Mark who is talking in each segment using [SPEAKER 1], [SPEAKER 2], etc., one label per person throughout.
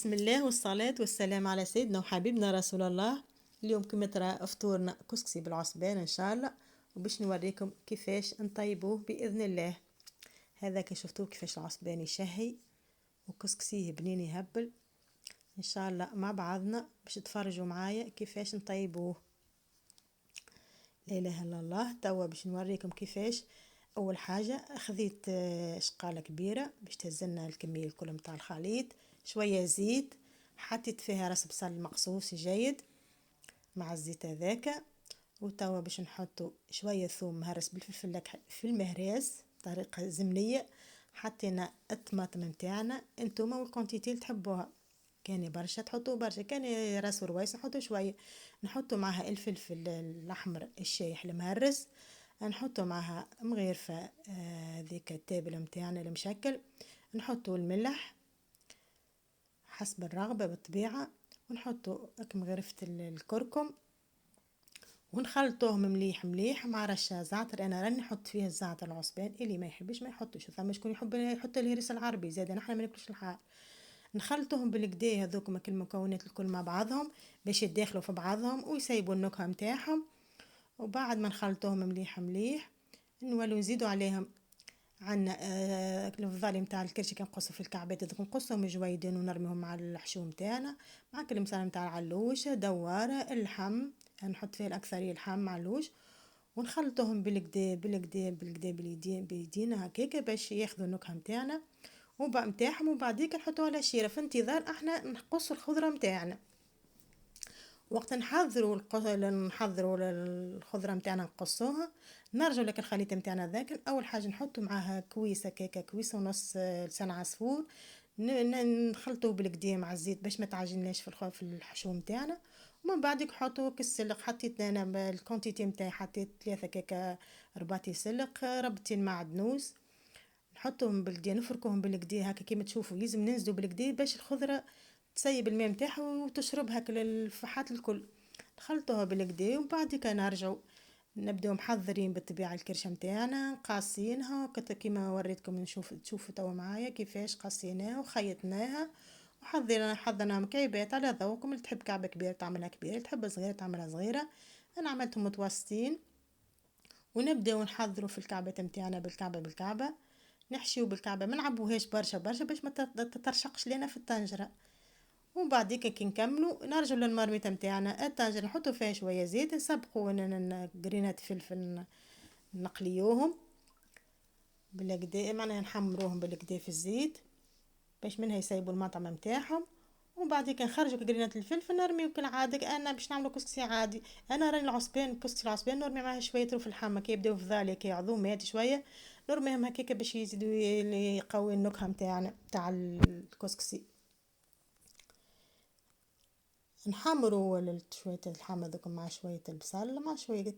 [SPEAKER 1] بسم الله والصلاة والسلام على سيدنا وحبيبنا رسول الله. اليوم كما ترى فطورنا كسكسي بالعصبان ان شاء الله، وباش نوريكم كيفاش نطيبوه باذن الله. هذا كي شفتوه كيفاش العصبان يشهي وكسكسيه بنين يهبل. ان شاء الله مع بعضنا باش تفرجوا معايا كيفاش نطيبوه. لا اله الا الله. توا باش نوريكم كيفاش. اول حاجه خذيت شقاله كبيره باش تهزلنا الكميه الكل متاع الخليط، شويه زيت، حطيت فيها راس بصل مقصوص جيد مع الزيت هذاك. وتوا باش نحطوا شويه ثوم مهرس بالفلفل في المهراس طريقه زمنيه. حطينا الطماطم متاعنا انتوما والكونتيتي اللي تحبوها، كان برشا تحطوا برشا، كان راس وروايس نحطوا شويه. نحطوا معها الفلفل الاحمر الشايح المهرس، نحطوا معها مغيرفه ذيك التابل متاعنا المشكل، نحطوا الملح حسب الرغبه بالطبيعه، ونحطوا مغرفه الكركم، ونخلطوهم مليح مليح مع رشه زعتر. انا راني نحط فيها الزعتر العصبان، اللي ما يحبش ما يحطش، ثم شكون يحب يحط الهريس العربي زاد، نحنا ما ناكلوش الحار. نخلطوهم بالكدا هذوك كل المكونات الكل مع بعضهم باش يتداخلوا في بعضهم ويسيبوا النكهه متاعهم. وبعد ما نخلطوهم مليح مليح نولوا نزيدوا عليهم عنا الفضالي متاع الكرش كنقصوا في الكعبات هذوك نقصهم جويدين ونرميهم مع الحشو متاعنا، مع كل مثلا متاع العلوش دواره اللحم، نحط فيه الاكثريه اللحم معلوش، ونخلطوهم بالكدا بالكدا بالكدا بيدينا هكاكا باش ياخذوا النكهه متاعنا وبقى متاعهم. وبعديك نحطوها على شيره في انتظار احنا نقصوا الخضره متاعنا. وقت نحضروا الخضره متاعنا نقصوها، نرجعوا لك الخليط متاعنا ذاك. اول حاجه نحطوا معاها كويسه كيكه كويسه ونص لسان عصفور، نخلطوه بالكدا مع الزيت باش ما تعجنناش في الحشو متاعنا. ومن بعدك حطوا كالسلق، حطيت انا الكونتيتي متاعي حطيت 3 كيكه رباطي سلق ربطين معدنوس، نحطهم بالكدا نفركوهم بالكدا هكا كيما تشوفوا، لازم ننزلوا بالكدا باش الخضره تسيب الماء متاعها وتشرب هكا الفحات الكل. نخلطوها بالكدا وبعد نرجعوا نبداو محضرين بالطبيعه الكرشه متاعنا قاصينها كيما وريتكم. نشوف تشوفوا توا معايا كيفاش قصيناها وخيطناها حضرنا مكعبات على ذوقكم، اللي تحب كعبه كبيره تعملها كبيره، اللي تحب صغيره تعملها صغيره. انا عملتهم متوسطين. ونبداو نحضروا في الكعبه متاعنا بالكعبه نحشيو بالكعبه، ما نعبوهاش برشا برشا باش ما تترشقش لنا في الطنجره. وبعديك كي نكملوا نرجعوا للمرميته متاعنا الطنجره نحطوا فيها شويه زيت، نسبقوا قرينات فلفل نقليوهم بالكدا، معناها نحمروهم بالكدا في الزيت باش منها يسيبوا المطعم متاعهم. وبعديك نخرجوا قرينات الفلفل نرميو كالعاده. انا باش نعملوا كسكسي عادي، انا راني العصبان كسكسي العصبان نرمي معاه شويه روف اللحمه كي يبداو في ذلك عظومات شويه، نرميهم هكاكا باش يزيدوا يقوي النكهه متاعنا تاع الكسكسي. نحمروا شويه اللحمه ذوك مع شويه البصل مع شويه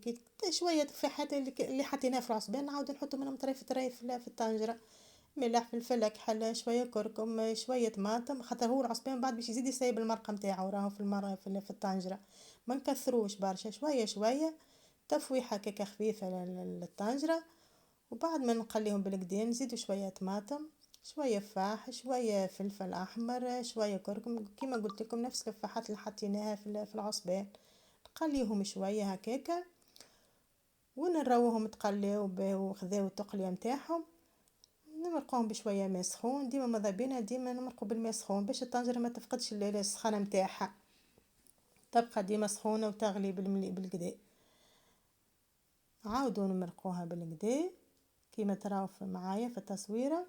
[SPEAKER 1] شويه تفاحات اللي حطيناه في العصبان نعاود نحطوا منهم طريف طريف في الطنجره، ملح فلفل كحل شويه كركم شويه طماطم، خاطر هو العصبان بعد باش يزيد يسيب المرقه نتاعو راهو في المره في الطنجره، ما نكثروش برشا، شويه شويه تفويحه هكاكا خفيفه للطنجره. وبعد ما نقليهم بالكدا نزيدوا شويه طماطم شويه فاح شويه فلفل احمر شويه كركم كيما قلت لكم نفس الفاحات اللي حطيناها في العصبان، نقليهم شويه هكاكا ونروهم تقليو وخذاو التقليه نتاعهم. نمرقوهم بشويه ماء سخون، ديما ماذا بينا ديما نمرقوا بالماء سخون باش الطنجره ما تفقدش السخانه نتاعها، تبقى ديما سخونه وتغلي بالكدا. عاودوا نمرقوها بالكدا كيما تراو معايا في التصويره.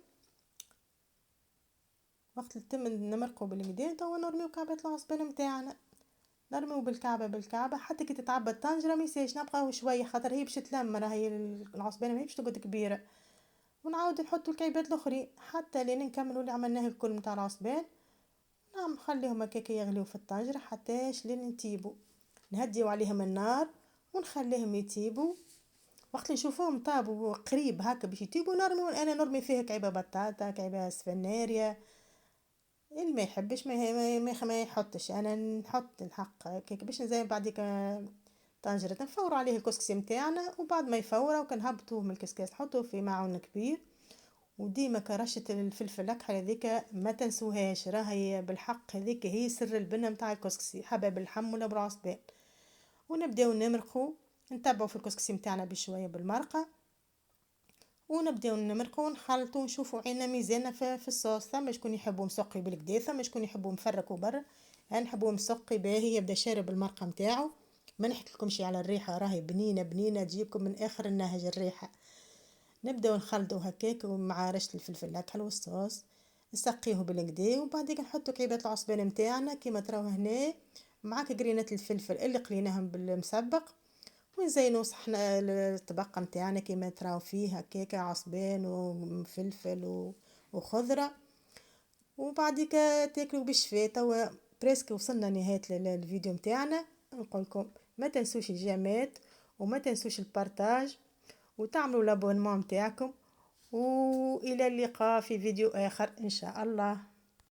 [SPEAKER 1] وقت تم نمرقوا بالكدا توا نرميو كعبة العصبان متاعنا، نرميو بالكعبة حتى كي تتعبى الطنجرة ميساش نبقاو شوية خاطر هي باش تلم، راهي العصبان ماهيش تقعد كبيرة. ونعاود نحطوا الكعبات الاخرين حتى لين نكملوا اللي عملناه الكل متاع العصبان. نعم نخليهم هكاك يغليو في الطنجرة حتىش لين يطيبوا، نهديو عليهم النار ونخليهم يطيبوا. وقت نشوفوهم طابوا قريب هكا باش يطيبوا انا نرمي فيه كعبة بطاطا كعبة سفناريا، اللي ما يحبش ما يحطش، انا نحط الحق كيك باش نزين بعديك طنجرة نفور عليه الكسكسي متاعنا. وبعد ما يفور وكنهبطوه من الكسكاس نحطوه في معون كبير وديما كرشة الفلفل الأكحل هذيك ما تنسوهاش، راهي بالحق هذيك هي سر البنة متاع الكسكسي، حبة بالحم ولا بالعصبان. ونبداو نمرقو، نتبعو في الكسكسي متاعنا بشوية بالمرقة، ونبداو نمرقو ونخلطو ونشوفو عينا ميزاننا في الصوص. ثم شكون يحبو مسقي بالكدا، ثم شكون يحبو مفرك وبر. انا نحبو مسقي باهي يبدا شارب المرقة متاعو. ما نحكيلكمش على الريحة، راهي بنينة بنينة تجيبكم من اخر النهج الريحة. نبداو نخلطو هكاك مع رشة الفلفل الاكحل والصوص، نسقيه بالكدا، وبعدين نحطو كعيبات العصبان متاعنا كيما تراو هنا، معاك قرينات الفلفل اللي قليناهم بالمسبق، ونزينو صحن الطبق متاعنا كيما تراو فيه هكاكا عصبان وفلفل وخضرة. وبعديك تاكلوا بالشفاء. توا بريسك وصلنا نهاية الفيديو متاعنا. نقولكم ما تنسوش الجيمات، وما تنسوش البارتاج، وتعملوا الابونمون متاعكم، والى اللقاء في فيديو اخر ان شاء الله.